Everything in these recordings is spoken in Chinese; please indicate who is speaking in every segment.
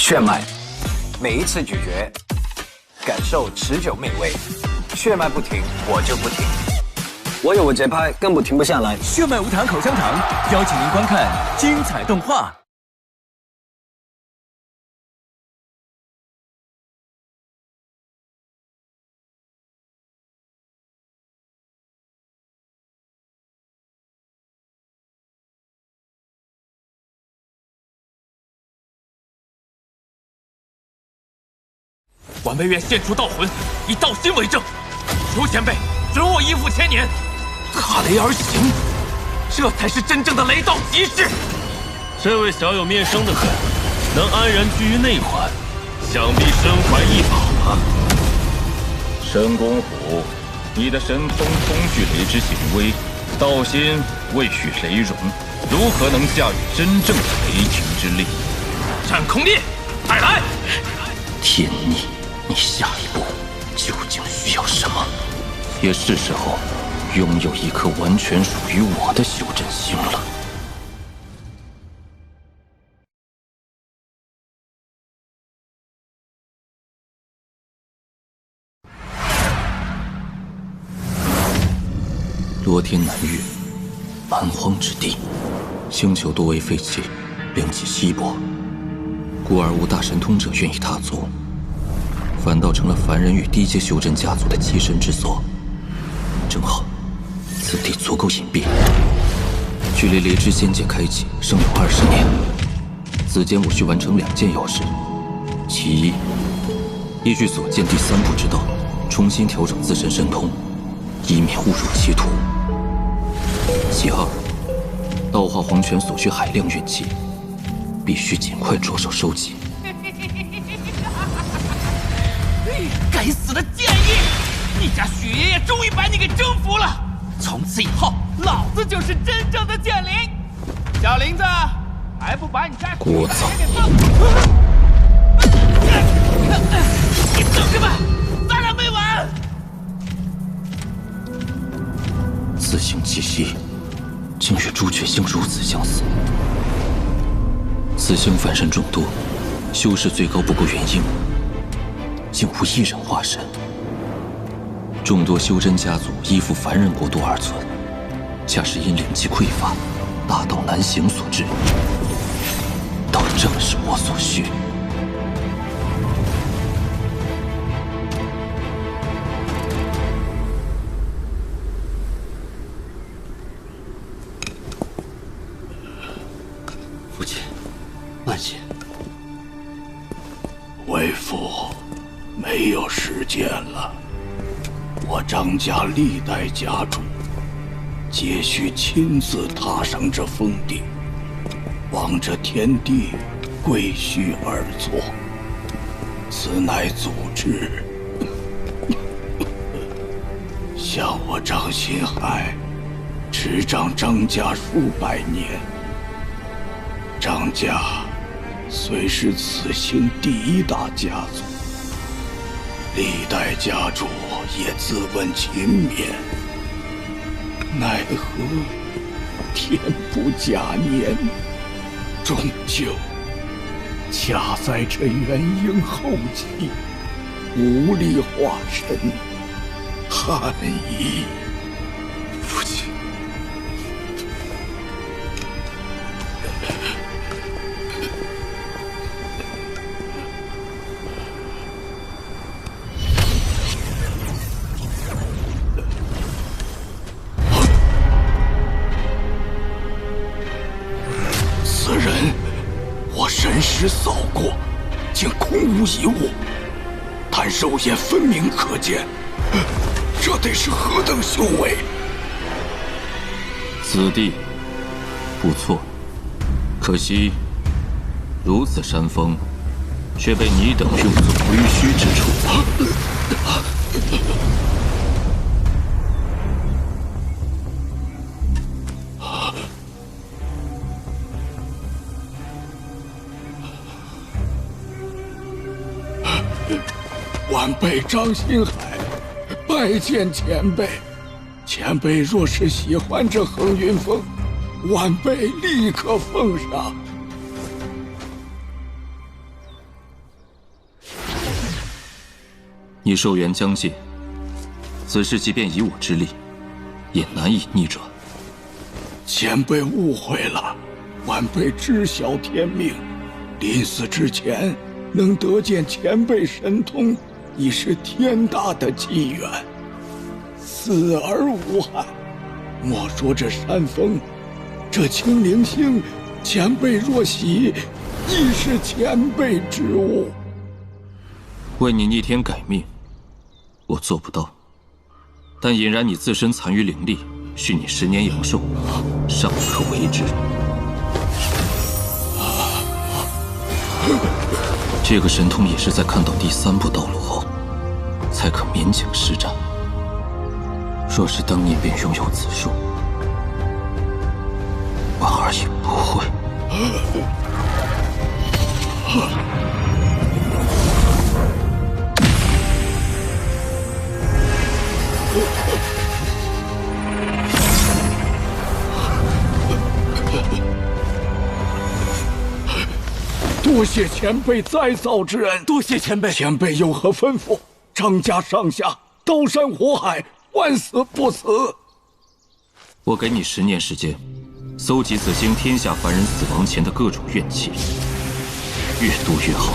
Speaker 1: 血脉，每一次咀嚼，感受持久美味。血脉不停，我就不停。我有我节拍，更不停不下来。
Speaker 2: 血脉无糖口香糖，邀请您观看精彩动画。
Speaker 3: 晚辈愿献出道魂，以道心为证。求前辈准我依附千年，踏雷而行，这才是真正的雷道极致。
Speaker 4: 这位小有面生的很，能安然居于内环，想必身怀异宝吧？申公虎，你的神通空具雷之行威，道心未蓄雷容，如何能驾驭真正的雷霆之力？
Speaker 3: 战空裂，快来！
Speaker 4: 天逆，你下一步究竟需要什么？也是时候拥有一颗完全属于我的修真星了。罗天南域，蛮荒之地，星球多为废弃，灵气稀薄，故而无大神通者愿意踏足，反倒成了凡人与低阶修真家族的栖身之所。正好，此地足够隐蔽，距离雷之仙界开启尚有20年。此间我需完成2件要事：其一，依据所见第3步之道，重新调整自身神通，以免误入歧途；其二，道化黄泉所需海量运气，必须尽快着手收集。
Speaker 3: 该死的剑意！你家许爷爷终于把你给征服了，从此以后，老子就是真正的剑灵。小林子，还不把你家许爷爷给放了？你等着吧，咱俩没完！
Speaker 4: 此星气息，竟与朱雀星如此相似。此星凡人众多，修士最高不过元婴，竟无一人化神。众多修真家族依附凡人国度而存，恰是因灵气匮乏，大道难行所致。倒正是我所需。
Speaker 5: 父亲，慢些。
Speaker 6: 为父，没有时间了。我张家历代家主，皆需亲自踏上这峰顶，望着天地跪须而坐。此乃祖制。像我张新海，执掌张家数百年。张家虽是此星第1大家族，历代家主也自问勤勉，奈何天不假年，终究卡在这元婴后期，无力化身，憾矣。
Speaker 5: 父亲，
Speaker 6: 此人，我神识扫过，竟空无一物，但肉眼分明可见，这得是何等修为？
Speaker 4: 此地不错，可惜如此山峰，却被你等用作归墟之处。
Speaker 6: 晚辈张新海，拜见前辈。前辈若是喜欢这恒云峰，晚辈立刻奉上。
Speaker 4: 你寿元将尽，此事即便以我之力，也难以逆转。
Speaker 6: 前辈误会了，晚辈知晓天命，临死之前能得见前辈神通，已是天大的机缘。死而无憾。莫说这山峰，这青灵星，前辈若喜，亦是前辈之物。
Speaker 4: 为你逆天改命，我做不到，但引燃你自身残余灵力，许你10年阳寿，尚可为之。这个神通也是在看到第3步道路后，才可勉强施展。若是当年便拥有此术，婉儿也不会。
Speaker 6: 多谢前辈再造之恩，
Speaker 2: 多谢前辈。
Speaker 6: 前辈有何吩咐？张家上下刀山火海，万死不辞。
Speaker 4: 我给你10年时间，搜集此星天下凡人死亡前的各种怨气，越多越好。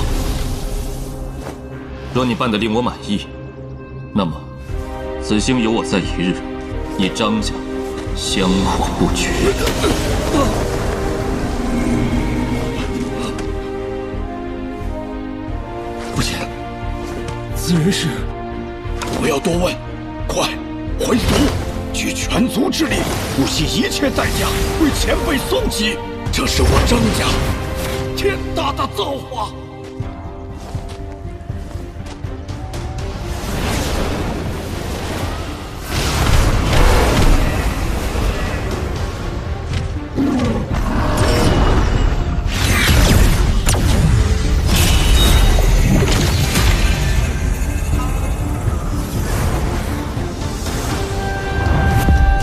Speaker 4: 若你办得令我满意，那么此星有我在一日，你张家香火不绝。
Speaker 6: 父亲，此人是？不要多问，快回族，举全族之力，不惜一切代价为前辈送集。这是我张家天大的造化。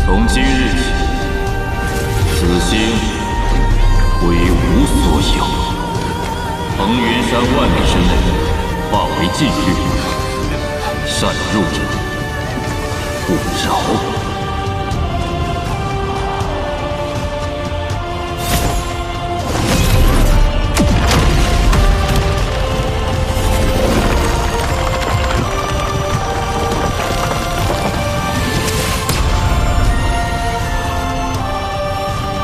Speaker 4: 从今日起，此星归无所有。腾云山万里之内，化为禁域，擅入者不饶。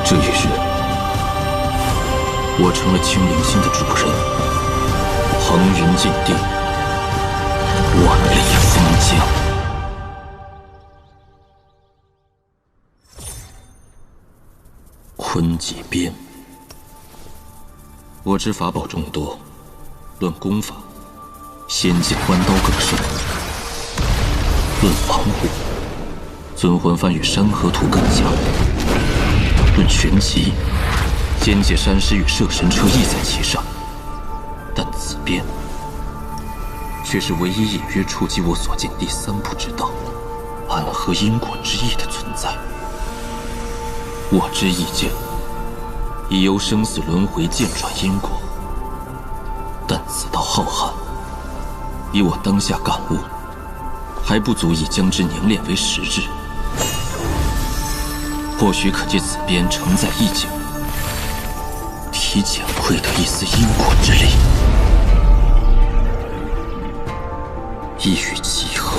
Speaker 4: 这一日，我成了青灵星的主人，腾云禁地，万里封疆。坤极鞭，我知法宝众多，论功法，仙剑弯刀更胜；论防护，尊魂幡与山河图更强。论玄奇，仙界山师与摄神车亦在其上，但此鞭却是唯一隐约触及我所见第3步之道暗合因果之意的存在。我之意见，已由生死轮回渐转因果，但此道浩瀚，以我当下感悟，还不足以将之凝练为实质。或许可借此鞭承载意境，提前窥得一丝因果之力，一语其合，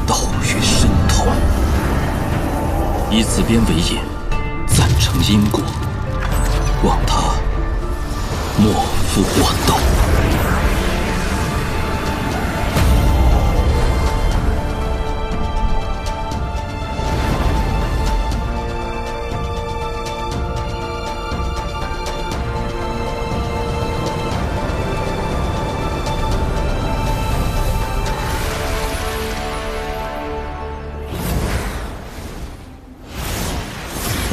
Speaker 4: 道与神同。以此鞭为引，暂成因果，望他莫负我道。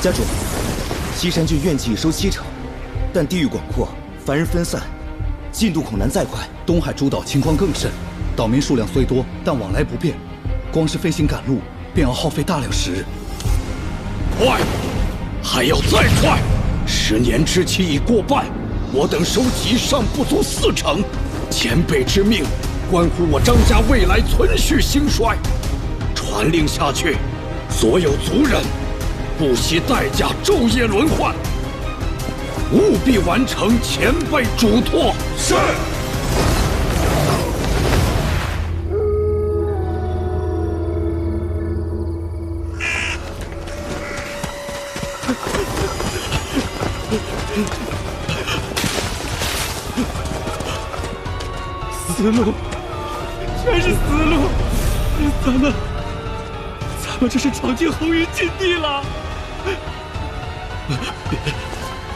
Speaker 7: 家主，西山郡怨气已收70%，但地域广阔，凡人分散，进度恐难再快。
Speaker 8: 东海诸岛情况更甚，岛民数量虽多，但往来不便，光是飞行赶路便要耗费大量时日。
Speaker 6: 快，还要再快！10年之期已过半，我等收集尚不足40%，前辈之命，关乎我张家未来存续兴衰。传令下去，所有族人不惜代价昼夜轮换，务必完成前辈嘱托。是。
Speaker 8: 死路，全是死路！咱们这是闯进红云禁地了！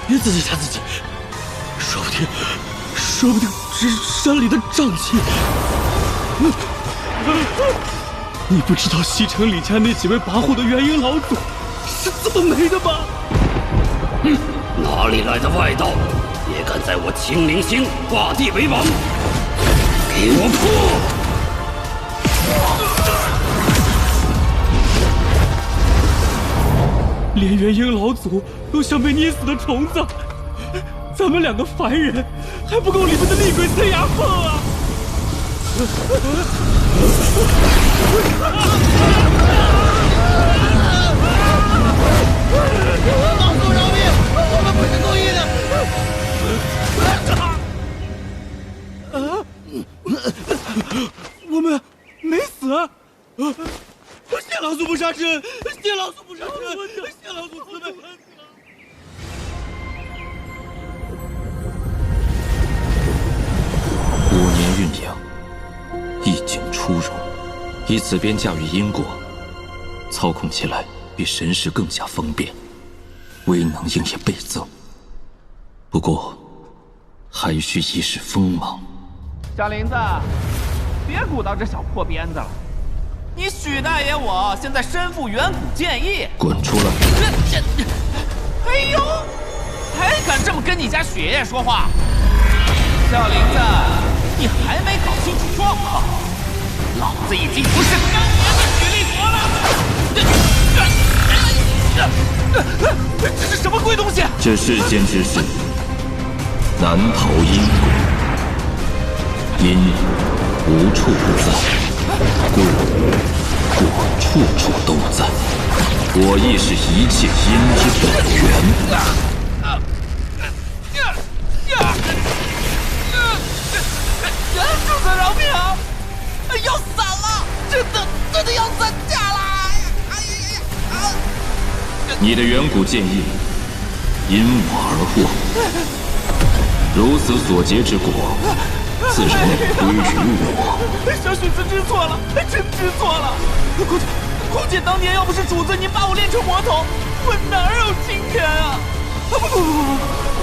Speaker 8: 别自己吓自己，说不定只是山里的瘴气。你不知道西城李家那几位跋扈的元婴老祖是怎么没的吗？
Speaker 5: 哪里来的外道，也敢在我青灵星画地为王！给我破！
Speaker 8: 连元婴老祖都像被捏死的虫子，咱们两个凡人还不够你们的厉鬼塞牙缝啊！
Speaker 3: 老祖饶命！我们不是故意的。
Speaker 8: 我们没死。谢老祖不杀之恩，谢老祖不杀之恩，谢老祖慈悲。
Speaker 4: 5年酝酿，一景初融，以此边驾驭因果，操控起来比神识更加方便，威能应也倍增。不过，还需一世锋芒。
Speaker 3: 小林子，别鼓捣这小破鞭子了。你许大爷我现在身负远古剑意，
Speaker 4: 滚出来！
Speaker 3: 哎呦，还敢这么跟你家雪爷说话？小林子，你还没搞清楚状况，老子已经不是当年的许立国了。这是什么鬼东西？
Speaker 4: 这世间之事，难逃因果，因无处不在，果处处都在。我亦是一切因之本源。
Speaker 3: 主子饶命啊！要散了，真的要散架了！
Speaker 4: 你的远古剑意因我而获，如此所结之果，自然归于我。
Speaker 3: 小许子知错了，真知错了。空姐当年要不是主子您把我练成魔头，我哪有今天啊？不，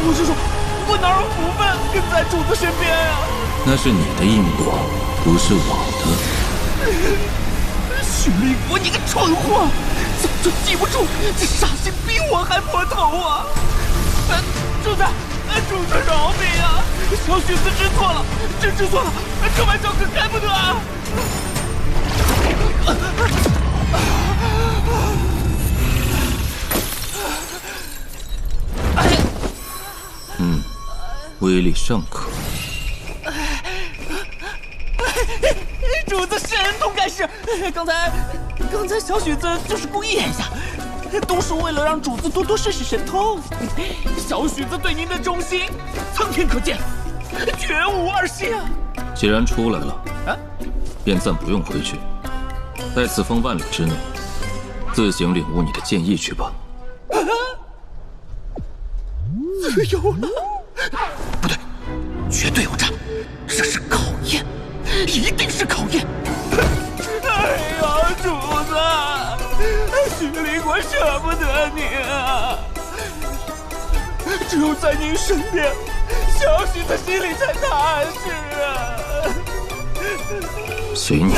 Speaker 3: 我是说，我哪有福分跟在主子身边啊？
Speaker 4: 那是你的因果，不是我的。
Speaker 3: 许立国，你个蠢货，早就记不住，这杀心比我还破头啊！主子饶命啊！小许子知错了，真知错了，这玩笑可开不得啊！
Speaker 4: 威力尚可。
Speaker 3: 主子是恩同盖世，刚才小许子就是故意演一下，都是为了让主子多试试神通。小许子对您的忠心，苍天可见，绝无二心啊！
Speaker 4: 既然出来了，便暂不用回去，在此方万里之内，自行领悟你的剑意去吧。
Speaker 3: 自由了？不对，绝对有诈，这是考验，一定是考验。哎呀，主子，许立国舍不得你啊！只有在您身边，小许子心里才踏实啊！
Speaker 4: 随你。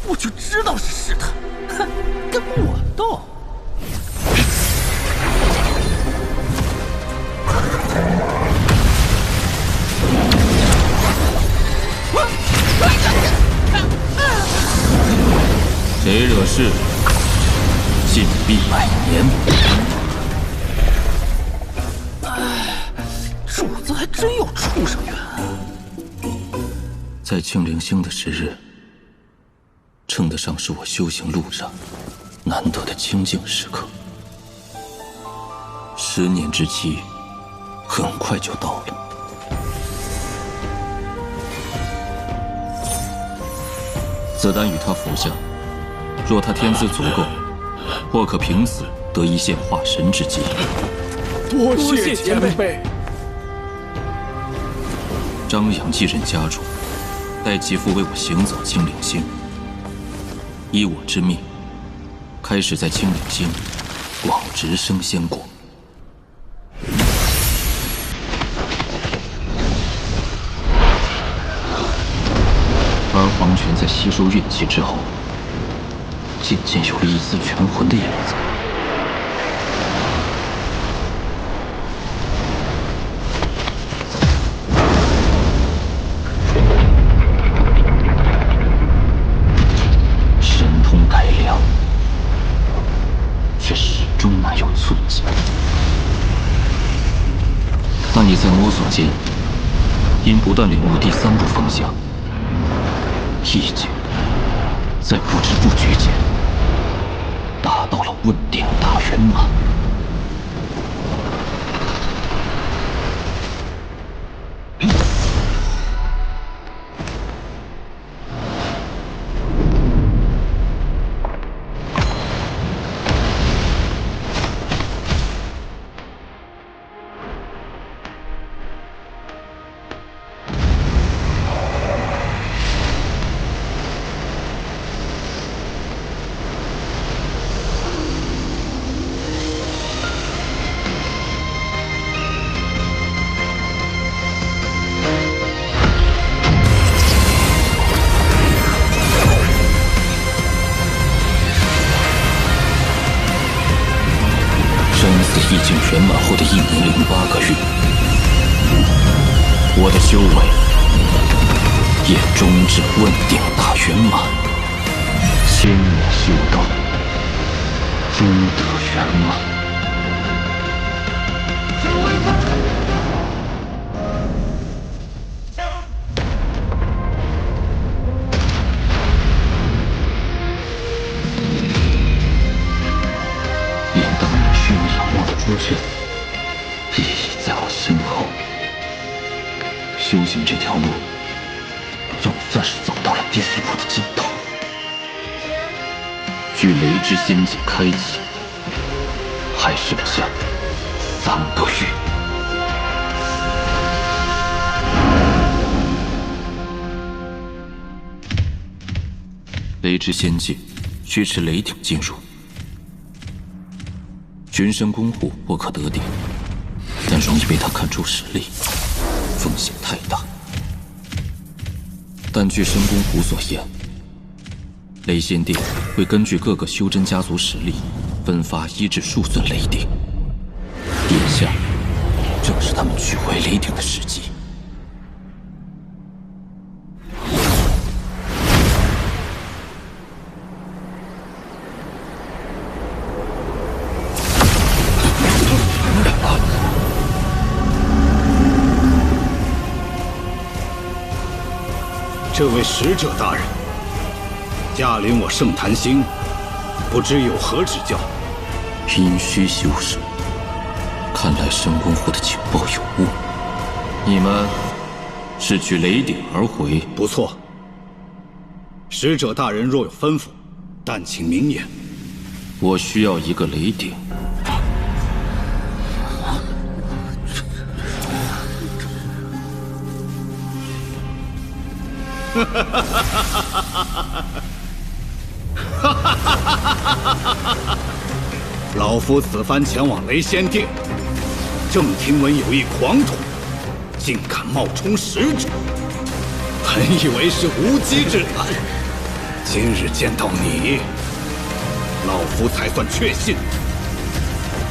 Speaker 3: 我就知道是试探，哼，跟我斗。
Speaker 4: 谁惹事，禁闭100年。
Speaker 3: 主子还真有畜生缘。
Speaker 4: 在庆陵星的时日，称得上是我修行路上难得的清静时刻。10年之期，很快就到了。此丹与他服下，若他天资足够，或可凭此得一现化神之机。
Speaker 6: 多谢前辈。
Speaker 4: 张扬继任家主，待其父为我行走清陵星。依我之命，开始在清陵星广植生仙果。而黄泉在吸收运气之后，渐渐有了一丝元魂的影子。神通改良，却始终难有寸进。那你在摸索间，因不断领悟第3步风向，意境在不知不觉间达到了问鼎大圆满。意境圆满后的1年08个月，我的修为也终至问鼎大圆满，1000年修道，终得圆满。朱雀一已在我身后，修行这条路总算是走到了第1步的尽头。距雷之仙境开启还剩下3个月。雷之仙境需持雷鼎进入。群山公户我可得顶，但容易被他看出实力，风险太大。但据深宫湖所言，雷仙殿会根据各个修真家族实力，分发1至数尊雷鼎。眼下正是他们取回雷鼎的时机。
Speaker 6: 这位使者大人，驾临我圣坛星，不知有何指教？
Speaker 4: 阴虚修士，看来深宫湖的情报有误。你们是取雷鼎而回？
Speaker 6: 不错。使者大人若有吩咐，但请明言。
Speaker 4: 我需要一个雷鼎。
Speaker 6: 老夫此番前往雷仙殿，正听闻有一狂徒竟敢冒充使者，本以为是无稽之谈，今日见到你，老夫才算确信，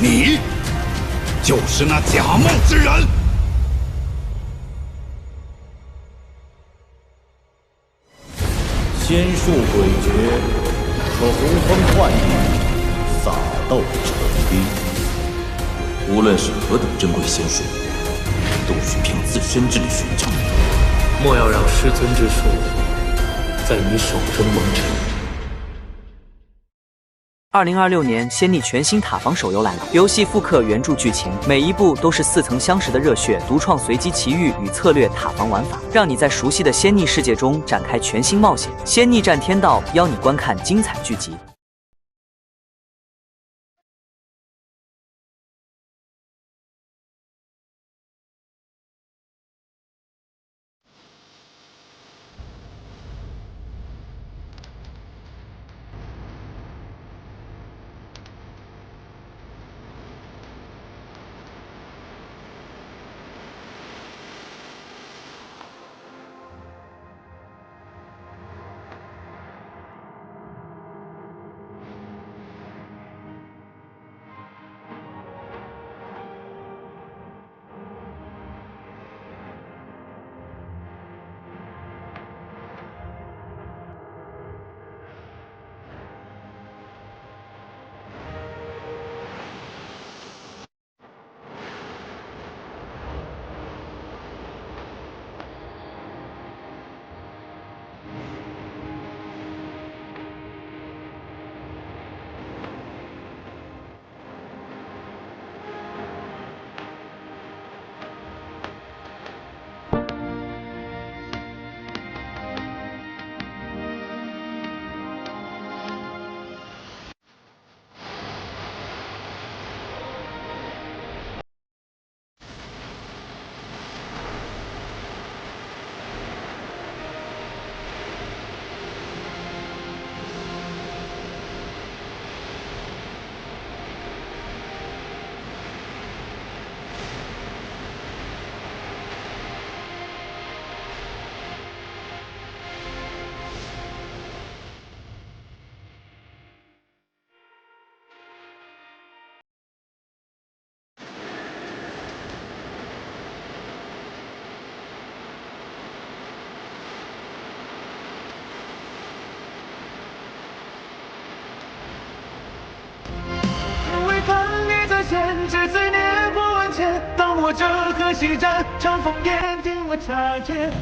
Speaker 6: 你就是那假冒之人。
Speaker 9: 仙术诡谲，可呼风唤雨，撒豆成兵。
Speaker 4: 无论是何等珍贵仙术，都需凭自身之力寻找。
Speaker 5: 莫要让师尊之术在你手中蒙尘。
Speaker 10: 2026年，仙逆全新塔防手游来了。游戏复刻原著剧情，每一步都是似曾相识的热血独创随机奇遇与策略塔防玩法，让你在熟悉的仙逆世界中展开全新冒险。仙逆战天道邀你观看精彩剧集。
Speaker 8: 千纸碎裂破万千，当我这河西战，长风烟听我插剑。